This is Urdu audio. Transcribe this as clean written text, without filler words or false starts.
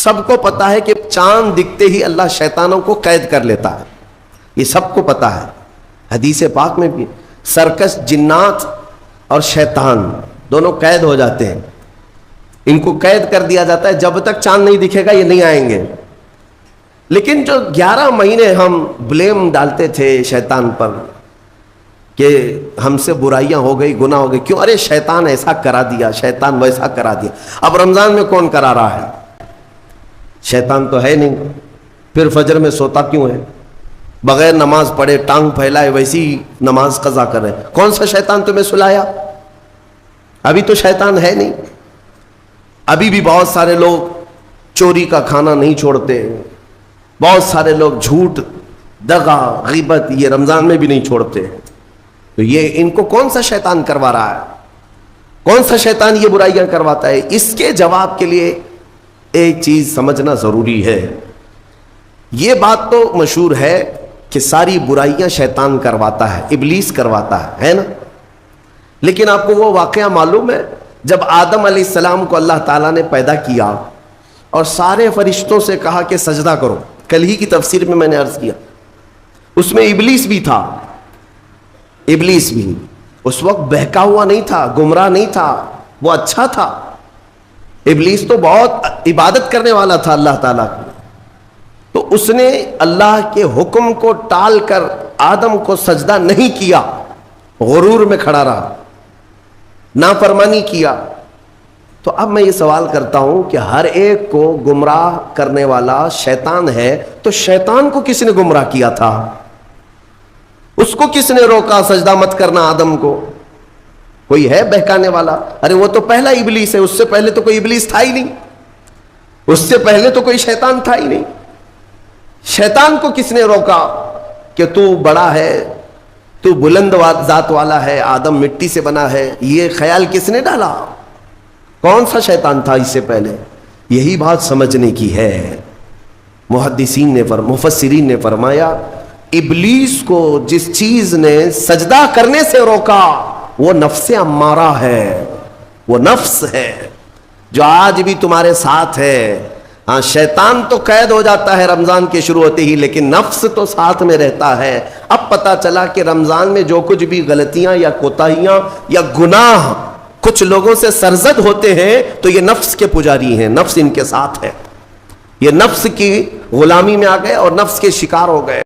سب کو پتا ہے کہ چاند دکھتے ہی اللہ شیطانوں کو قید کر لیتا ہے، یہ سب کو پتا ہے۔ حدیث پاک میں بھی سرکش جنات اور شیطان دونوں قید ہو جاتے ہیں، ان کو قید کر دیا جاتا ہے، جب تک چاند نہیں دکھے گا یہ نہیں آئیں گے۔ لیکن جو 11 مہینے ہم بلیم ڈالتے تھے شیطان پر کہ ہم سے برائیاں ہو گئی، گناہ ہو گئی، کیوں؟ ارے شیطان ایسا کرا دیا، شیطان ویسا کرا دیا۔ اب رمضان میں کون کرا رہا ہے؟ شیطان تو ہے نہیں، پھر فجر میں سوتا کیوں ہے؟ بغیر نماز پڑھے ٹانگ پھیلائے ویسی نماز قضا کر رہے، کون سا شیطان تمہیں سلایا؟ ابھی تو شیطان ہے نہیں۔ ابھی بھی بہت سارے لوگ چوری کا کھانا نہیں چھوڑتے، بہت سارے لوگ جھوٹ، دغا، غیبت یہ رمضان میں بھی نہیں چھوڑتے، تو یہ ان کو کون سا شیطان کروا رہا ہے؟ کون سا شیطان یہ برائیاں کرواتا ہے؟ اس کے جواب کے لیے ایک چیز سمجھنا ضروری ہے۔ یہ بات تو مشہور ہے کہ ساری برائیاں شیطان کرواتا ہے، ابلیس کرواتا ہے نا؟ لیکن آپ کو وہ واقعہ معلوم ہے جب آدم علیہ السلام کو اللہ تعالیٰ نے پیدا کیا اور سارے فرشتوں سے کہا کہ سجدہ کرو، کل ہی کی تفسیر میں نے عرض کیا، اس میں ابلیس بھی تھا۔ ابلیس بھی اس وقت بہکا ہوا نہیں تھا، گمراہ نہیں تھا، وہ اچھا تھا۔ ابلیس تو بہت عبادت کرنے والا تھا اللہ تعالیٰ کی، تو اس نے اللہ کے حکم کو ٹال کر آدم کو سجدہ نہیں کیا، غرور میں کھڑا رہا، نافرمانی کیا۔ تو اب میں یہ سوال کرتا ہوں کہ ہر ایک کو گمراہ کرنے والا شیطان ہے، تو شیطان کو کس نے گمراہ کیا تھا؟ اس کو کس نے روکا سجدہ مت کرنا آدم کو؟ کوئی ہے بہکانے والا؟ ارے وہ تو پہلا ابلیس ہے، اس سے پہلے تو کوئی ابلیس تھا ہی نہیں، اس سے پہلے تو کوئی شیطان تھا ہی نہیں۔ شیطان کو کس نے روکا کہ تو بڑا ہے، تو بلند ذات والا ہے، آدم مٹی سے بنا ہے؟ یہ خیال کس نے ڈالا؟ کون سا شیطان تھا اس سے پہلے؟ یہی بات سمجھنے کی ہے۔ محدثین نے مفسرین نے فرمایا ابلیس کو جس چیز نے سجدہ کرنے سے روکا وہ نفس امارہ ہے، وہ نفس ہے جو آج بھی تمہارے ساتھ ہے۔ ہاں شیطان تو قید ہو جاتا ہے رمضان کے شروع ہوتے ہی، لیکن نفس تو ساتھ میں رہتا ہے۔ اب پتا چلا کہ رمضان میں جو کچھ بھی غلطیاں یا کوتاہیاں یا گناہ کچھ لوگوں سے سرزد ہوتے ہیں تو یہ نفس کے پجاری ہیں، نفس ان کے ساتھ ہے، یہ نفس کی غلامی میں آ گئے اور نفس کے شکار ہو گئے۔